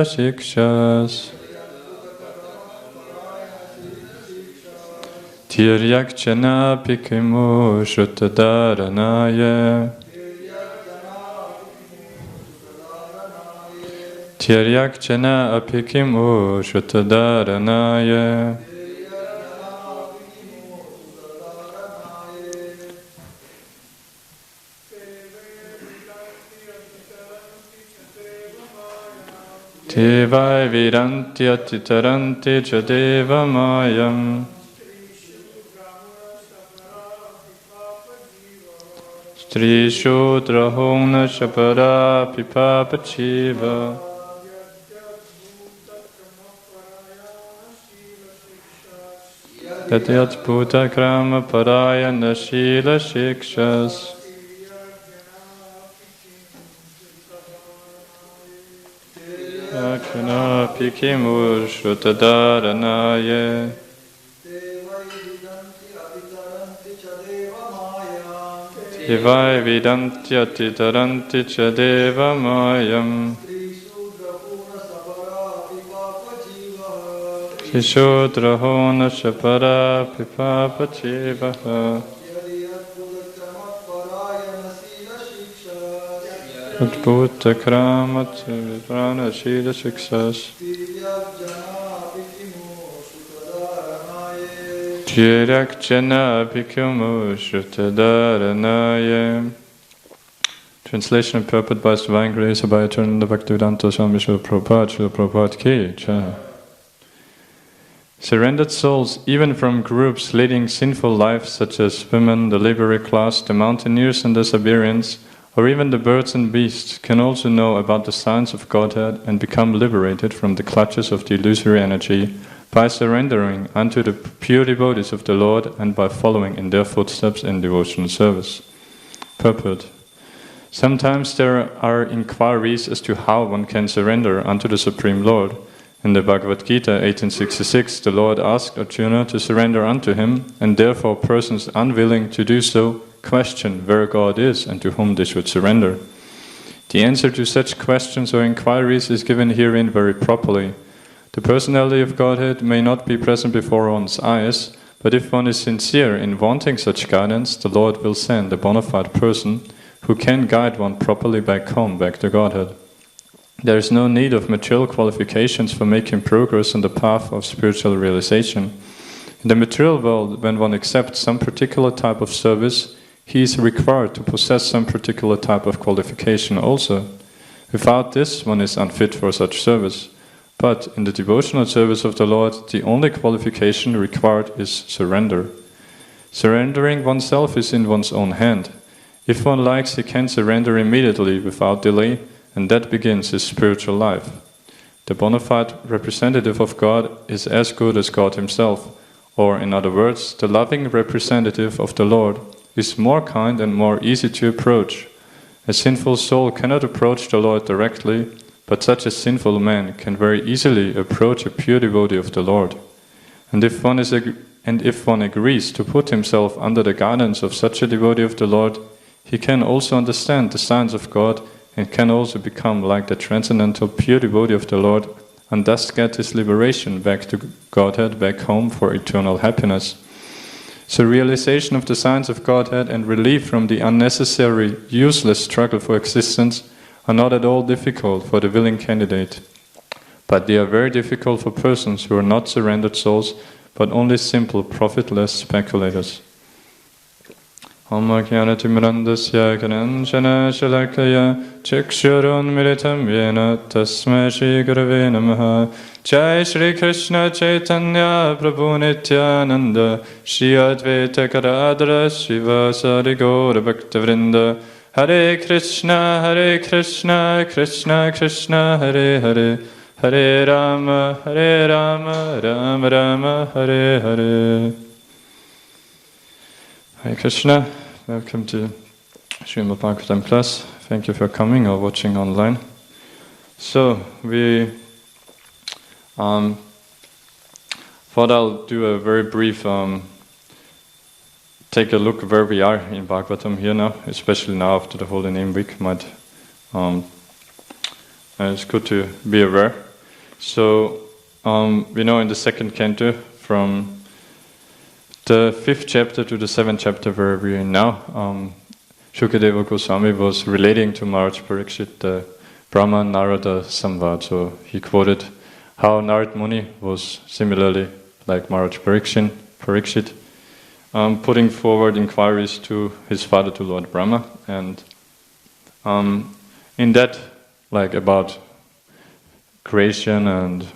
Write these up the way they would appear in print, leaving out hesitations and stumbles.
shikshas. Tiryakchana pikimu shrutadaranaya. Tiryakchana apikimu shrutadaranaya. Devai vidanti atitaranti cha devamayam. Stri shudra hona shapara pipapa chiva. Tatyat bhuta krama parayana shila shikshas. Yakana pikimu shrutadaranaya. Devai vidanti atitaranti cha devamayam. Shishudra hona shapara pipapa chivaha. Adbhuta kramat viprana shila shiksas. Tiryakchana abhikumu shrutadaranaya. Translation and purport by His Divine Grace by Eternal Bhaktivedanta Swami Srila Prabhupada Ki Jai. Surrendered souls, even from groups leading sinful lives such as women, the laborer class, the mountaineers and the Siberians, or even the birds and beasts, can also know about the signs of Godhead and become liberated from the clutches of the illusory energy by surrendering unto the pure devotees of the Lord and by following in their footsteps in devotional service. Purport. Sometimes there are inquiries as to how one can surrender unto the Supreme Lord. In the Bhagavad Gita 1866, the Lord asked Arjuna to surrender unto him, and therefore persons unwilling to do so question where God is and to whom they should surrender. The answer to such questions or inquiries is given herein very properly. The personality of Godhead may not be present before one's eyes, but if one is sincere in wanting such guidance, the Lord will send a bona fide person who can guide one properly back home, back to Godhead. There is no need of material qualifications for making progress on the path of spiritual realization. In the material world, when one accepts some particular type of service, he is required to possess some particular type of qualification also. Without this, one is unfit for such service. But in the devotional service of the Lord, the only qualification required is surrender. Surrendering oneself is in one's own hand. If one likes, he can surrender immediately without delay, and that begins his spiritual life. The bona fide representative of God is as good as God himself, or in other words, the loving representative of the Lord is more kind and more easy to approach. A sinful soul cannot approach the Lord directly, but such a sinful man can very easily approach a pure devotee of the Lord. And if one agrees to put himself under the guidance of such a devotee of the Lord, he can also understand the signs of God and can also become like the transcendental pure devotee of the Lord and thus get his liberation back to Godhead, back home for eternal happiness. So realization of the signs of Godhead and relief from the unnecessary, useless struggle for existence are not at all difficult for the willing candidate. But they are very difficult for persons who are not surrendered souls, but only simple, profitless speculators. Om Jnanatimrandasya Kananjana Shalakaya Chakshurun Militam Yena Tasmai Shri Gurave Namaha. Jai Shri Krishna Chaitanya Prabhu Nityananda Shri Advaita Gadadhara Srivasari Gaura Bhaktavrinda. Hare Krishna Krishna Krishna Hare Hare, Hare Rama Rama Rama Hare Hare. Hare Krishna, welcome to Srimad Bhagavatam class. Thank you for coming or watching online. So we thought I'll do a very brief take a look where we are in Bhagavatam here now, especially now after the Holy Name Week. It's good to be aware So we know in the second canto, from the 5th chapter to the 7th chapter where we are now, Shukadeva Goswami was relating to Maharaj Parikshit the Brahma Narada Samvad. So he quoted how Narad Muni was similarly like Maharaj Parikshit, putting forward inquiries to his father, to Lord Brahma, and in that, like about creation and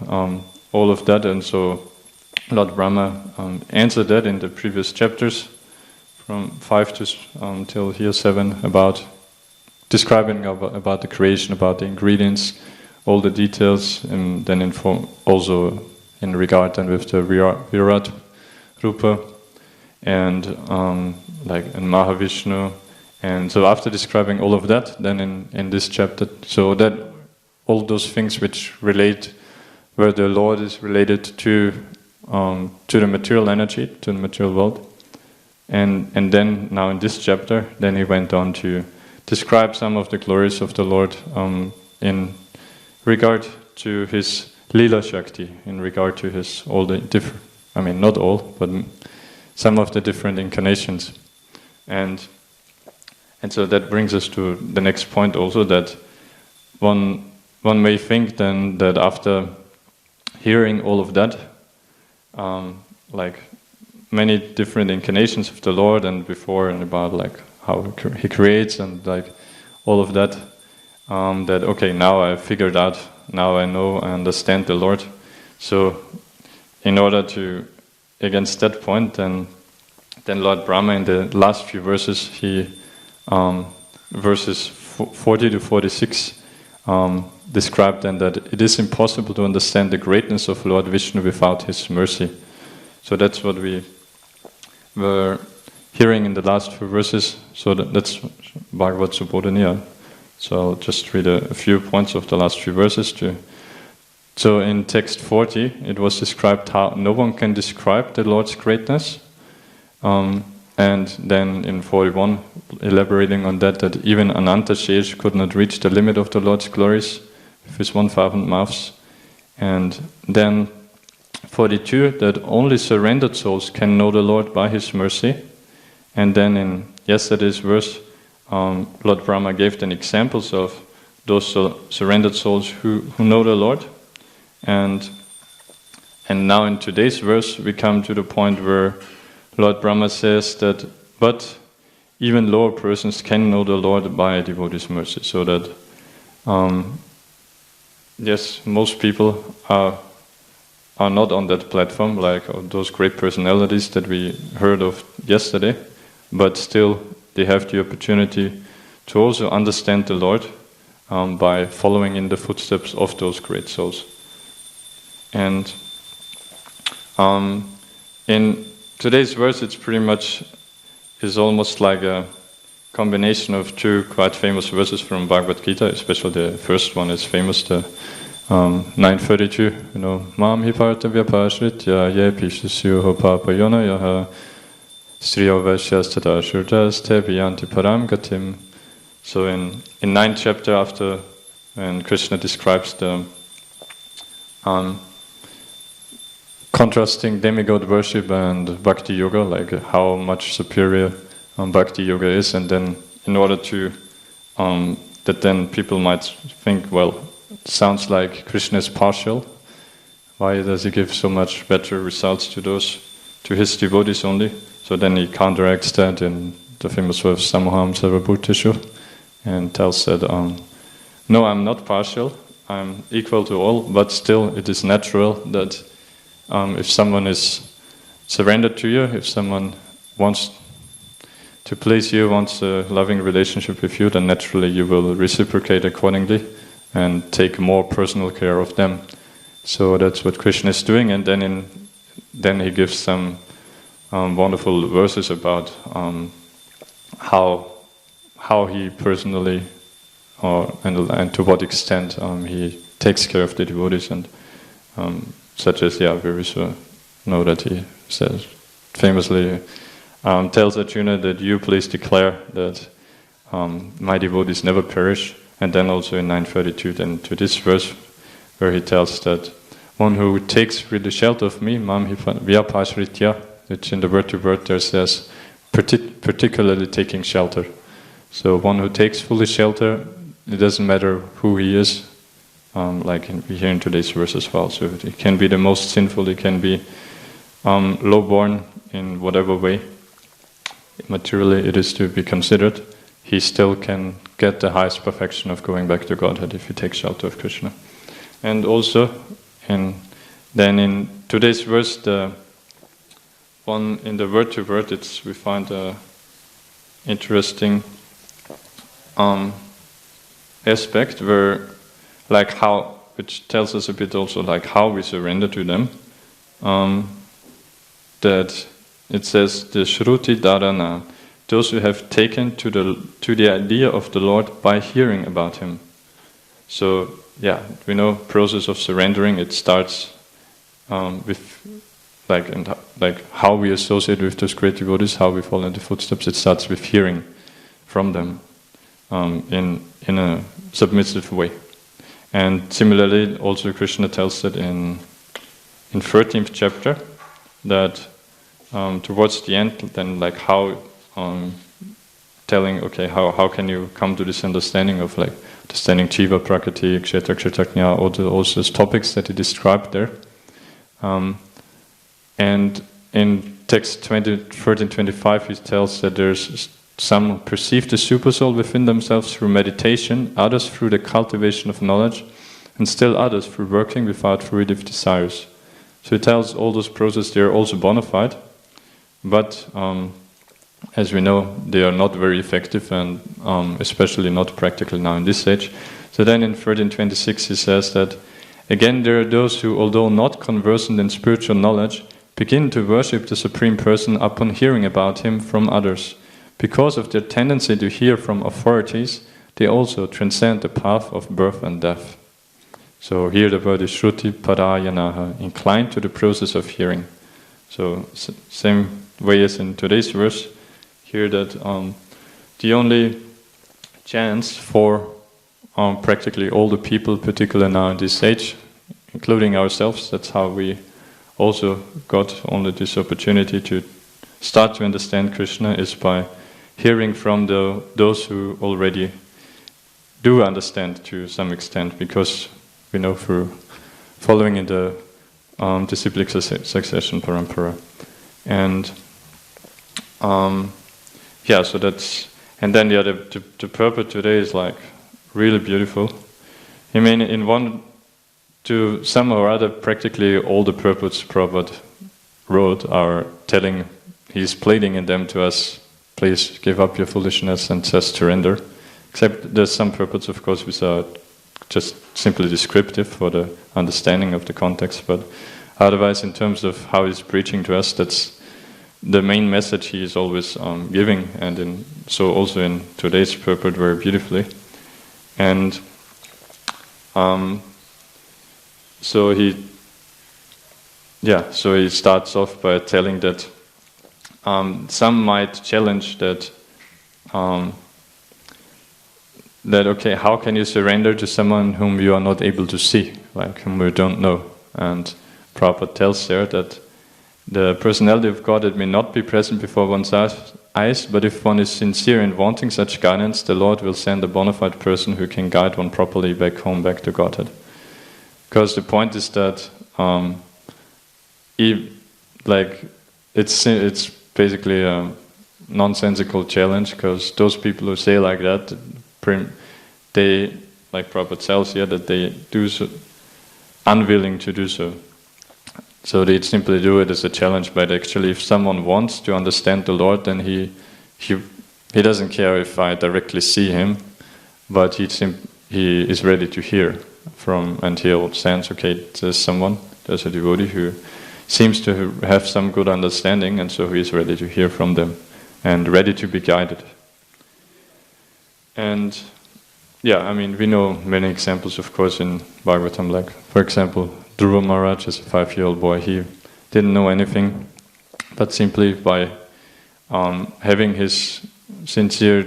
all of that, and so Lord Brahma answered that in the previous chapters, from 5 to till here 7, about describing about the creation, about the ingredients, all the details, and then also in regard and with the Virat Rupa, and like in Mahavishnu. And so after describing all of that, then in this chapter, so that all those things which relate, where the Lord is related to the material energy, to the material world. And then now in this chapter, then he went on to describe some of the glories of the Lord in regard to his Lila Shakti, in regard to his all the different, I mean not all, but some of the different incarnations. And so that brings us to the next point also, that one may think then that after hearing all of that, like many different incarnations of the Lord and before, and about like how he creates and like all of that, that okay, now I figured out, now I know, I understand the Lord. So in order to, against that point, then Lord Brahma in the last few verses, he verses 40 to 46 described then that it is impossible to understand the greatness of Lord Vishnu without his mercy. So that's what we were hearing in the last few verses. So that's Bhagavad Subodhaniya. So I'll just read a few points of the last few verses too. So in text 40, it was described how no one can describe the Lord's greatness. And then in 41, elaborating on that even Ananta Shesh could not reach the limit of the Lord's glories with his 1,000 mouths. And then 42, that only surrendered souls can know the Lord by his mercy. And then in yesterday's verse, Lord Brahma gave then examples of those surrendered souls who know the Lord. And now in today's verse, we come to the point where Lord Brahma says that, but even lower persons can know the Lord by a devotee's mercy. So that, yes, most people are not on that platform, like those great personalities that we heard of yesterday, but still they have the opportunity to also understand the Lord by following in the footsteps of those great souls. And in today's verse, it's pretty much is almost like a combination of two quite famous verses from Bhagavad Gita. Especially the first one is famous, the 932. You know, Mam hi parta vyapashritya ye pishisyoho papayona yaha striyo vaishyastata shurtas te viyanti param gatim. So in 9th chapter, after when Krishna describes the contrasting demigod worship and bhakti yoga, like how much superior bhakti yoga is, and then in order to that then people might think, well, it sounds like Krishna is partial. Why does he give so much better results to his devotees only? So then he counteracts that in the famous verse Samoham Sarvabhutishu, and tells that no, I'm not partial, I'm equal to all, but still it is natural that if someone is surrendered to you, if someone wants to please you, wants a loving relationship with you, then naturally you will reciprocate accordingly and take more personal care of them. So that's what Krishna is doing, and then he gives some wonderful verses about how he personally and to what extent he takes care of the devotees, and such as, we know that he says famously, tells Arjuna that you please declare that my devotees never perish. And then also in 932, then to this verse, where he tells that one who takes really shelter of me, mam vyapashritya, which in the word there says particularly taking shelter. So one who takes fully shelter, it doesn't matter who he is, like we hear in today's verse as well. So it can be the most sinful, it can be low-born in whatever way materially it is to be considered, he still can get the highest perfection of going back to Godhead if he takes shelter of Krishna. And also, then in today's verse, the one in the word to word, we find a interesting aspect where, like how, which tells us a bit also like how we surrender to them. That it says the Shruti Dharana, those who have taken to the idea of the Lord by hearing about Him. So yeah, we know process of surrendering. It starts with like how we associate with those great devotees, how we follow in the footsteps. It starts with hearing from them in a submissive way. And similarly, also Krishna tells that in 13th chapter that towards the end, then like how telling, okay, how can you come to this understanding of like understanding Jiva, Prakriti, Kshetra, Kshetrajna, all those topics that he described there. And in text 13:25, he tells that there's some perceive the supersoul within themselves through meditation, others through the cultivation of knowledge, and still others through working without fruitive desires. So he tells all those processes, they are also bona fide, but as we know, they are not very effective and especially not practical now in this age. So then in 13:26 he says that, again there are those who, although not conversant in spiritual knowledge, begin to worship the Supreme Person upon hearing about Him from others. Because of their tendency to hear from authorities, they also transcend the path of birth and death. So here the word is Shruti Parayanaha, inclined to the process of hearing. So same way as in today's verse, here that the only chance for practically all the people, particularly now in this age, including ourselves, that's how we also got only this opportunity to start to understand Krishna, is by hearing from those who already do understand to some extent, because we know through following in the disciplic succession parampara. And yeah, so that's, and then the purport today is like really beautiful. I mean, in one, to somehow or other, practically all the purports Prabhupada wrote are telling, he's pleading in them to us, please give up your foolishness and just surrender. Except there's some purports, of course, which are just simply descriptive for the understanding of the context, but otherwise, in terms of how he's preaching to us, that's the main message he is always giving, and so also in today's purport very beautifully. And so he starts off by telling that some might challenge that okay, how can you surrender to someone whom you are not able to see, like whom you don't know? And Prabhupada tells there that the personality of Godhead may not be present before one's eyes, but if one is sincere in wanting such guidance, the Lord will send a bona fide person who can guide one properly back home, back to Godhead. Because the point is that it's basically a nonsensical challenge, because those people who say like that, they, like Prabhupada tells here, that they do so unwilling to do so. So they simply do it as a challenge, but actually if someone wants to understand the Lord, then he doesn't care if I directly see him, but he is ready to hear from, and he understands, okay, there's a devotee who seems to have some good understanding, and so he is ready to hear from them and ready to be guided. And yeah, I mean, we know many examples, of course, in Bhagavatam, like, for example, Dhruva Maharaj, as a 5-year-old boy, he didn't know anything, but simply by having his sincere,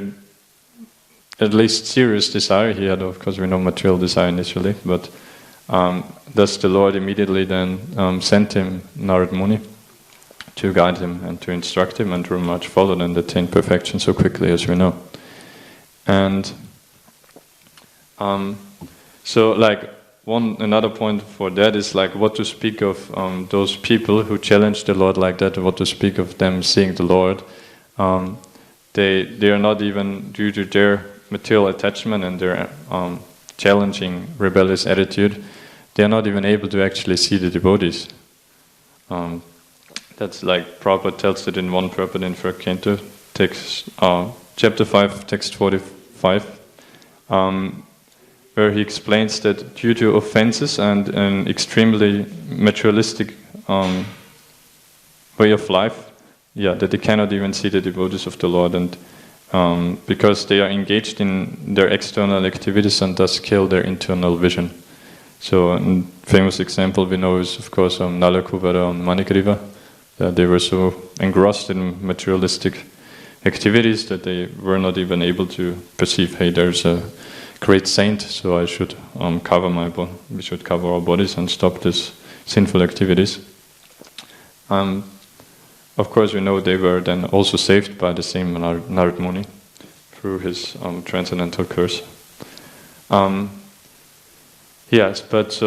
at least serious desire, he had, of course, we know material desire initially, but Thus the Lord immediately then sent him Narad Muni to guide him and to instruct him, and Dhruva Maharaj followed and attained perfection so quickly, as we know. And so like another point for that is like what to speak of those people who challenge the Lord like that, what to speak of them seeing the Lord. They are not even, due to their material attachment and their challenging rebellious attitude, they are not even able to actually see the devotees. That's like Prabhupada tells it in one purport in third canto, text, chapter 5, text 45, where he explains that due to offenses and an extremely materialistic way of life, that they cannot even see the devotees of the Lord, and because they are engaged in their external activities and thus kill their internal vision. So a famous example we know is, of course, Nalakuvara and Manikriva. They were so engrossed in materialistic activities that they were not even able to perceive, hey, there's a great saint, so I should cover we should cover our bodies and stop these sinful activities. Of course, we know they were then also saved by the same Narad Muni through his transcendental curse. Yes, but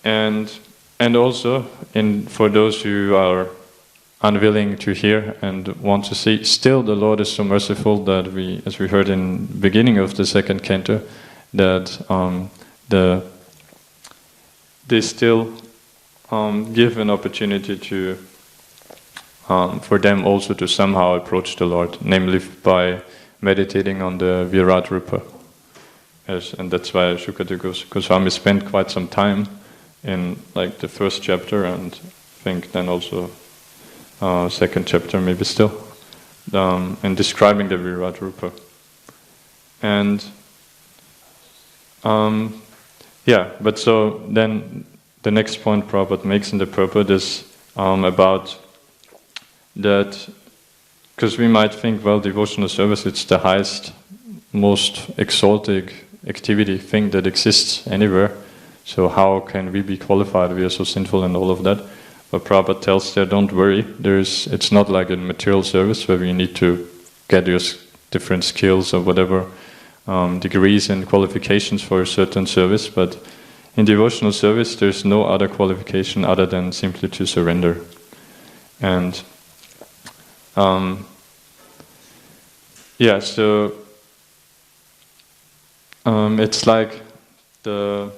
and also for those who are unwilling to hear and want to see, still the Lord is so merciful that as we heard in the beginning of the second canto, that they still give an opportunity to for them also to somehow approach the Lord, namely by meditating on the Virat Rupa. Yes, and that's why Shukadeva Goswami spent quite some time in like the first chapter, and I think then also second chapter maybe still, in describing the Virat Rupa. And but so then the next point Prabhupada makes in the purport is about that, because we might think, well, devotional service, it's the highest, most exalted activity thing that exists anywhere, so how can we be qualified? We are so sinful and all of that. But Prabhupada tells there, don't worry, it's not like a material service where you need to get your different skills or whatever, degrees and qualifications for a certain service, but in devotional service there's no other qualification other than simply to surrender. And so it's like I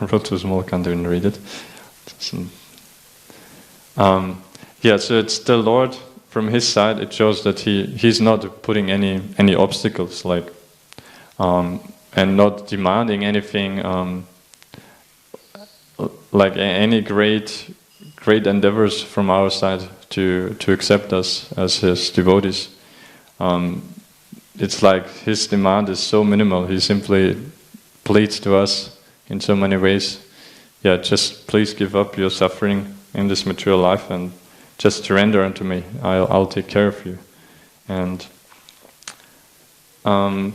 wrote too small, can't even read it. So it's the Lord, from his side, it shows that he's not putting any obstacles, like and not demanding anything, like any great endeavors from our side to accept us as his devotees. It's like his demand is so minimal. He simply pleads to us in so many ways. Just please give up your suffering in this material life and just surrender unto me. I'll take care of you. And and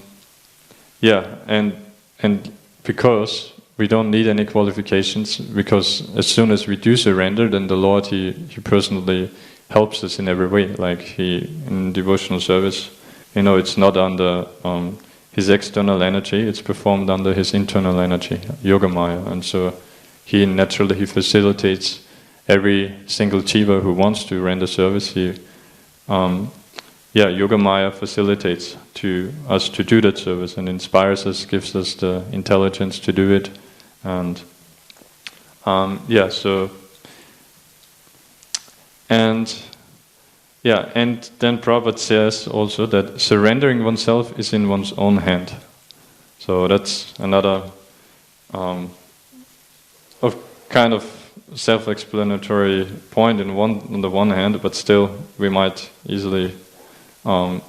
because we don't need any qualifications, because as soon as we do surrender, then the Lord, he personally helps us in every way. Like in devotional service, it's not under his external energy, it's performed under his internal energy, Yogamaya. And so he naturally facilitates every single jiva who wants to render service. Yogamaya facilitates to us to do that service and inspires us, gives us the intelligence to do it. And and then Prabhupada says also that surrendering oneself is in one's own hand. So that's another kind of self-explanatory point on the one hand, but still we might easily overlook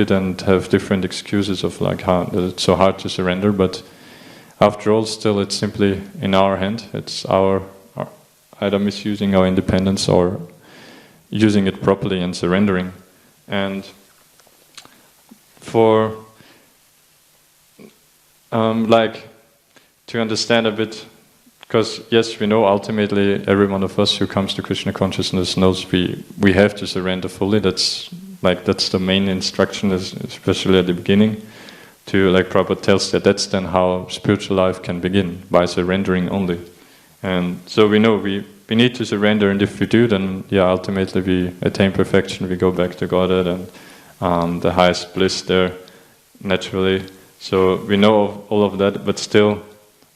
it and have different excuses of that it's so hard to surrender. But after all, still it's simply in our hand. It's our either misusing our independence or using it properly and surrendering. And like to understand a bit, because yes, we know ultimately every one of us who comes to Krishna consciousness knows we have to surrender fully. That's the main instruction, especially at the beginning. To, like Prabhupada tells that's then how spiritual life can begin, by surrendering only. And so we know we need to surrender, and if we do, then ultimately we attain perfection, we go back to Godhead and the highest bliss there, naturally. So we know all of that, but still,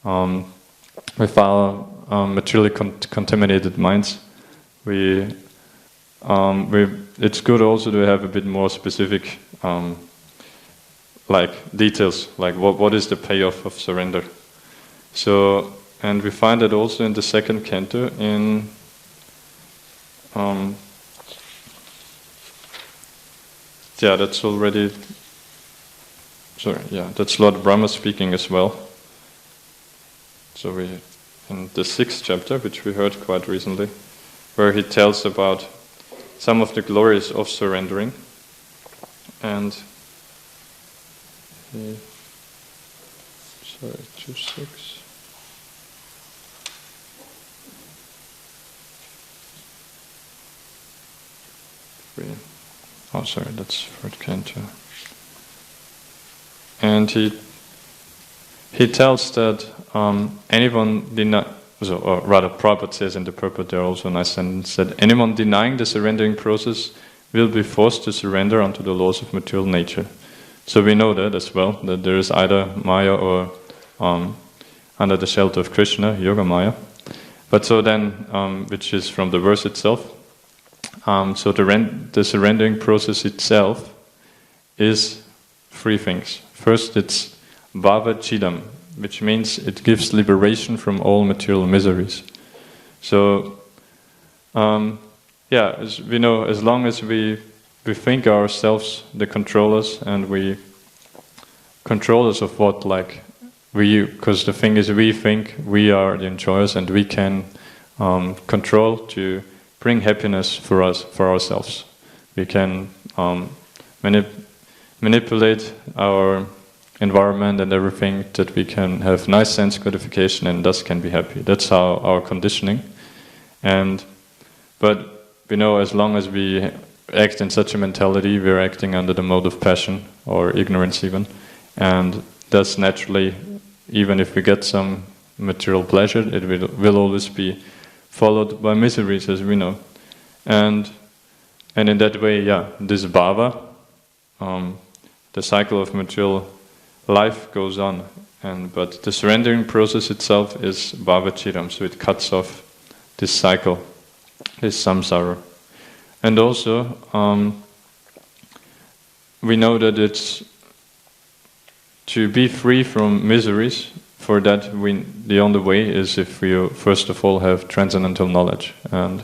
with our materially contaminated minds, it's good also to have a bit more specific like details, like what is the payoff of surrender. So, and we find that also in the second canto in that's already that's Lord Brahma speaking as well. So we in the 6th chapter, which we heard quite recently, where he tells about some of the glories of surrendering, and 2:6. That's 3rd canto. And he tells that anyone or rather Prabhupada says in the purport there also a nice sentence, that anyone denying the surrendering process will be forced to surrender unto the laws of material nature. So we know that as well, that there is either Maya or under the shelter of Krishna, Yoga Maya. But so then, which is from the verse itself, so the surrendering process itself is 3 things. First, it's Bhava Chidam, which means it gives liberation from all material miseries. So, as we know, as long as we think ourselves the controllers, and we controllers of what, because the thing is, we think we are the enjoyers, and we can control to bring happiness for ourselves. We can manipulate our environment and everything, that we can have nice sense gratification and thus can be happy. That's our conditioning. But we know, as long as we act in such a mentality, we're acting under the mode of passion or ignorance even, and thus naturally, even if we get some material pleasure, it will always be followed by miseries, as we know. And in that way, this bhava, the cycle of material life goes on, but the surrendering process itself is bhava chidam, so it cuts off this cycle, this samsara. And also, we know that it's to be free from miseries. For that, the only way is if we first of all have transcendental knowledge, and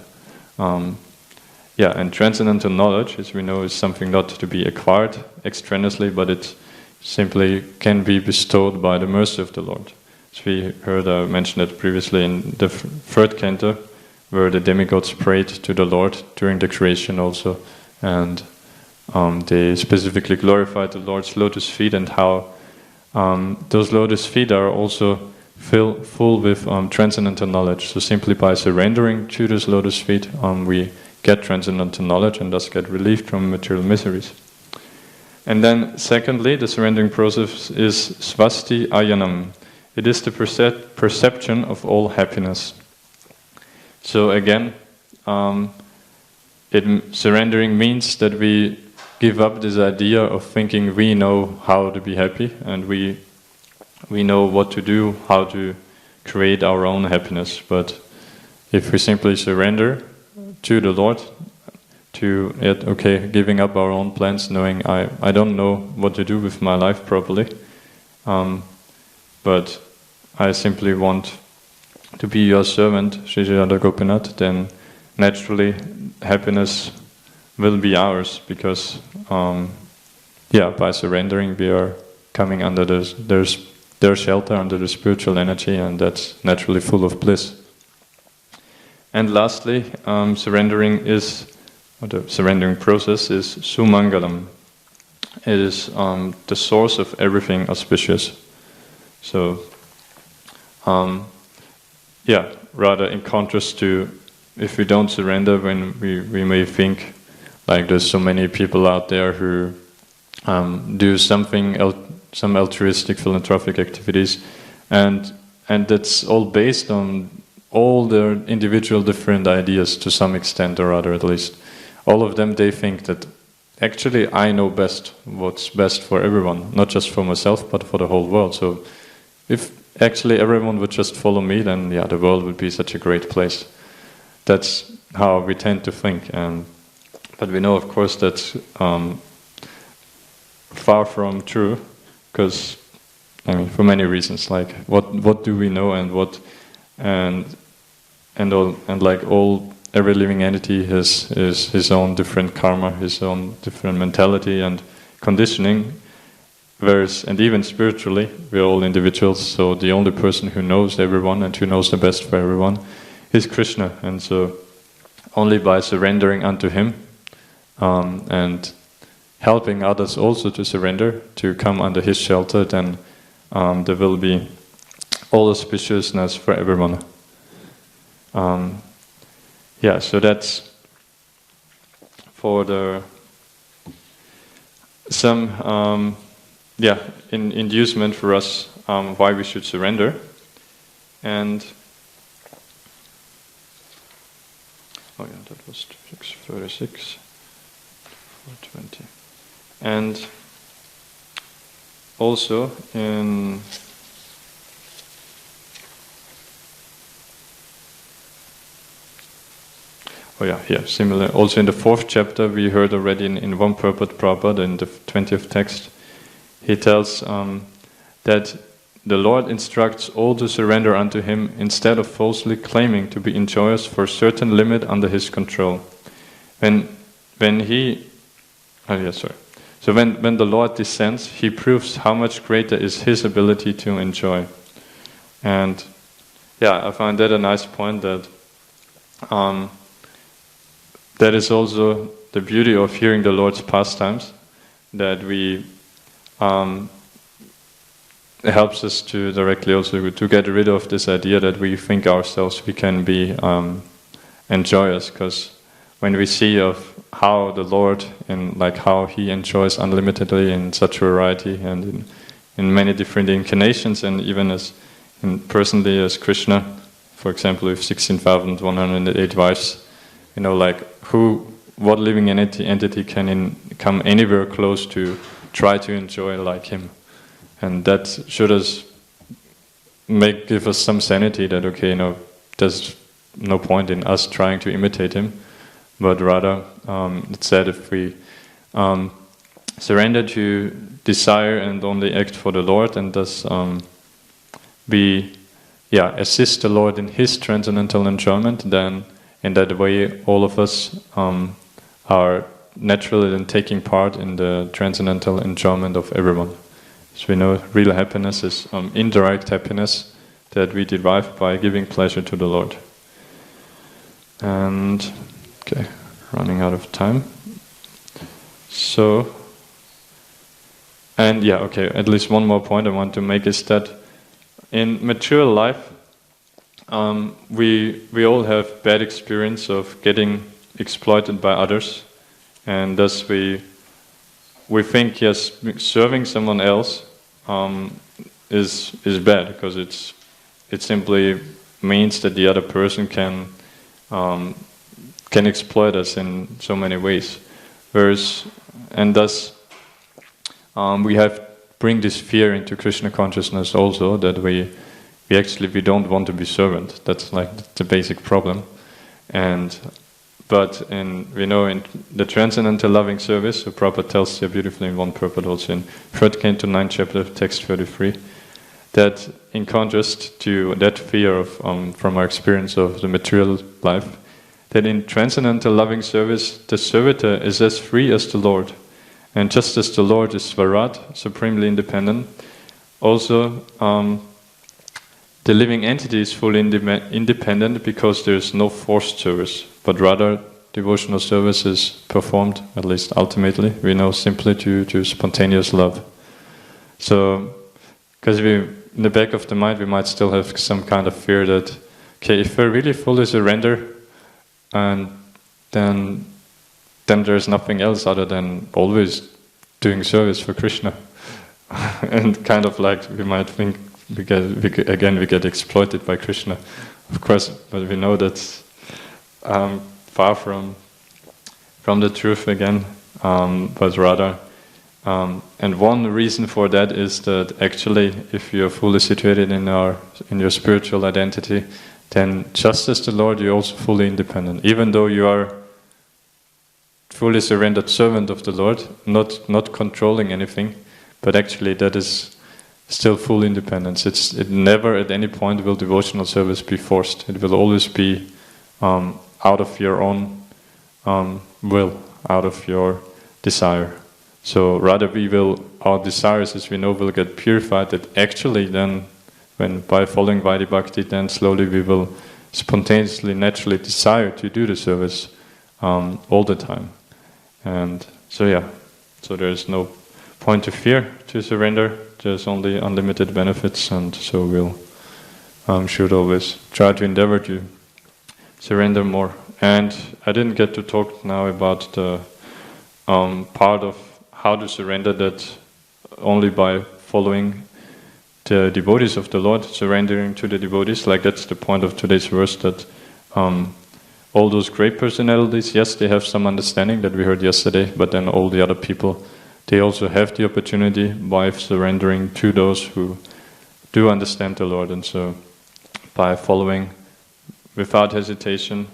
transcendental knowledge, as we know, is something not to be acquired extraneously, but it simply can be bestowed by the mercy of the Lord. As we heard, I mentioned it previously in the 3rd canto, where the demigods prayed to the Lord during the creation also, and they specifically glorified the Lord's lotus feet, and how those lotus feet are also full with transcendental knowledge. So simply by surrendering to those lotus feet, we get transcendental knowledge and thus get relief from material miseries. And then secondly, the surrendering process is svasti ayanam. It is the perception of all happiness. So again, surrendering means that we give up this idea of thinking we know how to be happy, and we know what to do, how to create our own happiness. But if we simply surrender to the Lord, to it, giving up our own plans, knowing I don't know what to do with my life properly, but I simply want to be your servant, Shri Radha Gopinath, then naturally happiness will be ours, because by surrendering we are coming under their shelter, under the spiritual energy, and that's naturally full of bliss. And lastly, the surrendering process is sumangalam. It is the source of everything auspicious. So, rather in contrast to if we don't surrender, when we may think like there's so many people out there who do some altruistic philanthropic activities, and that's all based on all their individual different ideas to some extent or other, at least. All of them, they think that actually I know best what's best for everyone, not just for myself, but for the whole world. So if actually everyone would just follow me, then yeah, the world would be such a great place. That's how we tend to think. But we know, of course, that's far from true, because I mean, for many reasons. Like, what do we know, and every living entity has his own different karma, his own different mentality and conditioning. Whereas, and even spiritually, we're all individuals. So the only person who knows everyone and who knows the best for everyone is Krishna. And so, only by surrendering unto Him and helping others also to surrender, to come under His shelter, then there will be all auspiciousness for everyone. So that's for the inducement for us why we should surrender. And that was 636, 420. And also in similar. Also in the 4th chapter, we heard already in one purport Prabhupada, in the 20th text, he tells that the Lord instructs all to surrender unto Him instead of falsely claiming to be enjoyers for a certain limit under His control. When the Lord descends, He proves how much greater is His ability to enjoy. And I find that a nice point, that that is also the beauty of hearing the Lord's pastimes, that we it helps us to directly also to get rid of this idea that we think ourselves we can be enjoyers, because when we see of how the Lord and like how He enjoys unlimitedly in such variety and in many different incarnations, and even personally as Krishna, for example, with 16,108 wives, what living entity can come anywhere close to try to enjoy like Him? And that should give us some sanity that there's no point in us trying to imitate Him, but rather it's said if we surrender to desire and only act for the Lord, and thus assist the Lord in His transcendental enjoyment, then in that way all of us are naturally then taking part in the transcendental enjoyment of everyone. So we know real happiness is indirect happiness that we derive by giving pleasure to the Lord. And running out of time. So, at least one more point I want to make is that in mature life, we all have bad experience of getting exploited by others, and thus we think serving someone else is bad, because it simply means that the other person can exploit us in so many ways. Thus we bring this fear into Krishna consciousness also, that we don't want to be servant. That's like the basic problem. But in the transcendental loving service, so Prabhupada tells here beautifully in one purport also in 3rd Canto 9th chapter, text 33, that in contrast to that fear from our experience of the material life, that in transcendental loving service, the servitor is as free as the Lord. And just as the Lord is Svarat, supremely independent, also the living entity is fully independent, because there is no forced service, but rather devotional service is performed, at least ultimately, we know, simply to spontaneous love. So, because in the back of the mind, we might still have some kind of fear that, okay, if we really fully surrender, and then there's nothing else other than always doing service for Krishna. And kind of like we might think we get exploited by Krishna, of course, but we know that's far from the truth again, but rather, and one reason for that is that actually, if you are fully situated in your spiritual identity, then just as the Lord, you're also fully independent, even though you are fully surrendered servant of the Lord, not controlling anything, but actually that is still full independence. It never at any point will devotional service be forced. It will always be out of your own will, out of your desire. So rather our desires, as we know, will get purified, that actually then, by following Vaidhi Bhakti, then slowly we will spontaneously, naturally desire to do the service all the time. And so there's no point of fear to surrender. There's only unlimited benefits, and so we'll should always try to endeavor to surrender more. And I didn't get to talk now about the part of how to surrender, that only by following the devotees of the Lord, surrendering to the devotees. Like that's the point of today's verse, that all those great personalities, yes, they have some understanding that we heard yesterday, but then all the other people, they also have the opportunity by surrendering to those who do understand the Lord. And so by following without hesitation,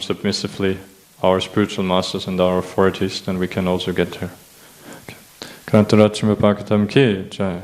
submissively, our spiritual masters and our authorities, then we can also get there. Kantarachima Bhagavatam ki jai.